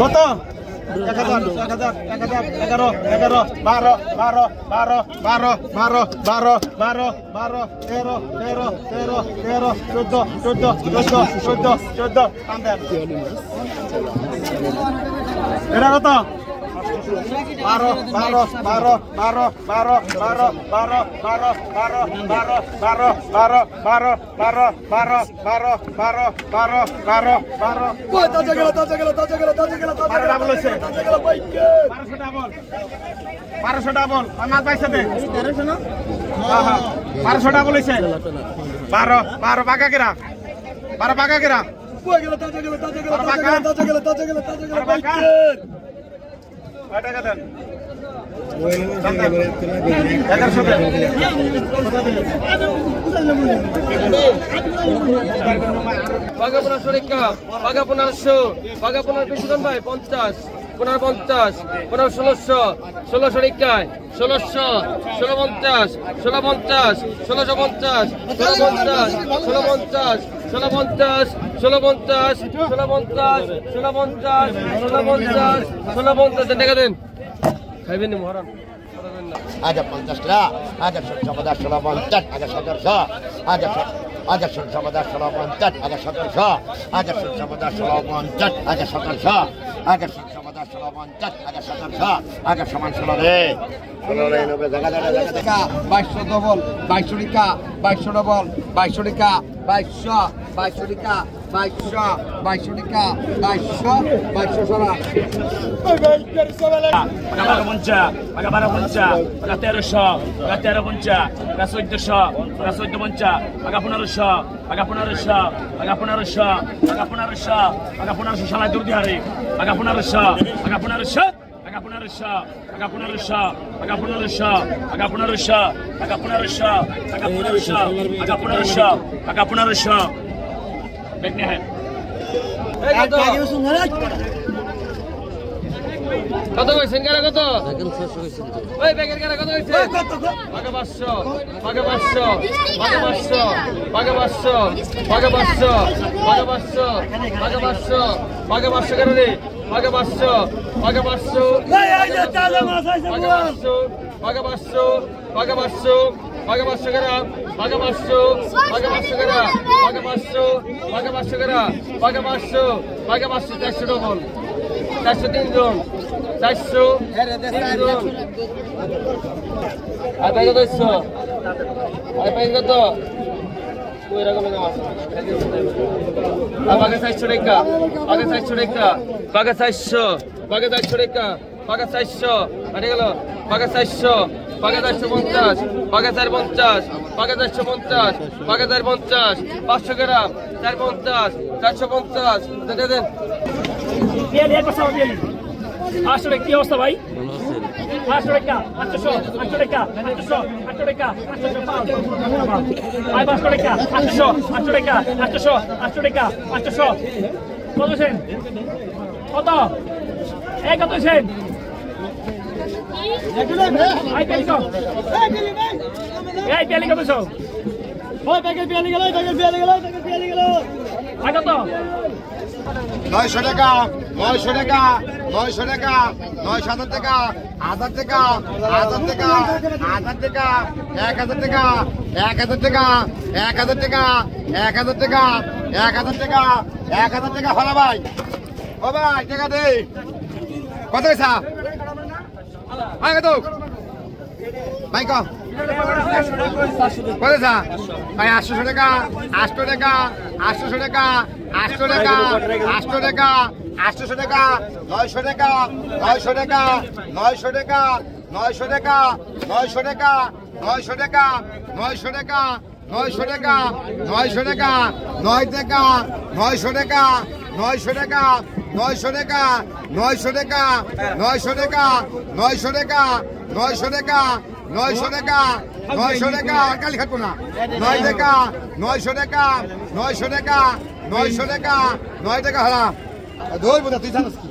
কত 1000 1000 11 11 12 12 12 12 12 12 12 12 12 13 13 13 13 14 14 14 14 আন্দার এটা কত 12 12 12 12 12 12 12 12 12 12 12 12 12 12 12 12 12 12 12 12 তাজা গেল 12 ডাবল হইছে 1200 ডাবল 1200 ডাবল আমার পাইছে দে 1300 না হ্যাঁ হ্যাঁ 1200 ডাবল হইছে 12 12 বাগা কিরা 12 বাগা কিরা কই গেল তাজা গেল কয় টাকা দেন বাঘা 1500 বাঘা 1500 বাঘা 15 বেশি দাম ভাই 50 1550 1600 1600 টাকায় 1600 1650 1650 1650 1650 1650 1650 1650 1650 1650 টাকা দেন খাইবেন মহারান আজ 50 টাকা আজ 1750 আজ 1700 আজ 1750 আজ 1700 আজ 1750 আজ 1700 আজ 1750 আজ 1700 আজ সমান 16 রে 16 রে 90 টাকা 2200 ডবল 2200 টাকা 2200 ডবল 2200 টাকা 2200 টাকা 2200 টাকা 2200 সারা Paga Moncha, paga para Moncha, paga Terosha, paga Terra Moncha, paga Soitosha, paga Soito Moncha, paga Punarusha, paga Punarusha, paga Punarusha, paga Punarusha, paga Punarusha, Shalai Durdiari, paga Punarusha, paga Punarusha, paga Punarusha, paga Punarusha, paga Punarusha, paga Punarusha, paga Punarusha, paga Punarusha, paga Punarusha, paga Punarusha. Bekne hai. কত কইছেন গাড়া কত ওই ব্যাগের গাড়া কত কইছেন বাঘা 500 বাঘা 500 বাঘা 500 বাঘা 500 বাঘা 500 বাঘা 500 বাঘা 500 বাঘা 500 করে রে বাঘা 500 বাঘা 500 এই যে তাজা মাছ আছে বাঘা 500 বাঘা 500 বাঘা 500 বাঘা 500 করে বাঘা 500 বাঘা 500 করে বাঘা 500 বাঘা 500 করে বাঘা 500 বাঘা 500 400 ডবল 403 জন 400 জন আর পাই কত ইচ্ছ আর পাই কত ওই রকম নাম আছে আর বাঘা 400 টাকা বাঘা 400 টাকা বাঘা 400 বাঘা 400 টাকা বাঘা 400 আরে গেল বাঘা 400 বাঘা 450 বাঘা 450 বাঘা 450 বাঘা 450 500 গ্রাম 450 450 দে দেন Bieli, el pasado Bieli. 800 টাকা কি অবস্থা ভাই? 800 টাকা, 800, 800 টাকা, 800, 800 টাকা, 800 আই 500 টাকা, 800, 800 টাকা, 800, 800 টাকা, 800 কত সেন? কত? এই কত সেন? আই পেলি কত? এই পেলি কত সব? ওই প্যাকেট পেলি গেল, আই কত? 900 টাকা 900 টাকা 900 টাকা 9,000 টাকা 1000 টাকা 1000 টাকা 1000 টাকা 1000 টাকা 1000 টাকা 1000 টাকা 1000 টাকা 1000 টাকা 1000 টাকা হলা ভাই ও ভাই টাকা দে কত পয়সা আগে তো ভাই কো কত পয়সা ভাই 800 টাকা 800 টাকা 800 টাকা 800 টাকা 800 টাকা 800 টাকা 900 টাকা 900 টাকা 900 টাকা 900 টাকা 900 টাকা 900 টাকা 900 টাকা 900 টাকা 900 টাকা 9 টাকা 900 টাকা 900 টাকা 900 টাকা 900 টাকা 900 টাকা 900 টাকা 900 টাকা 900 টাকা 900 টাকা কালি খাটবো না 9 টাকা 900 টাকা 900 টাকা 900 টাকা 9 টাকা হারা ধরবো না তুই জানিস কি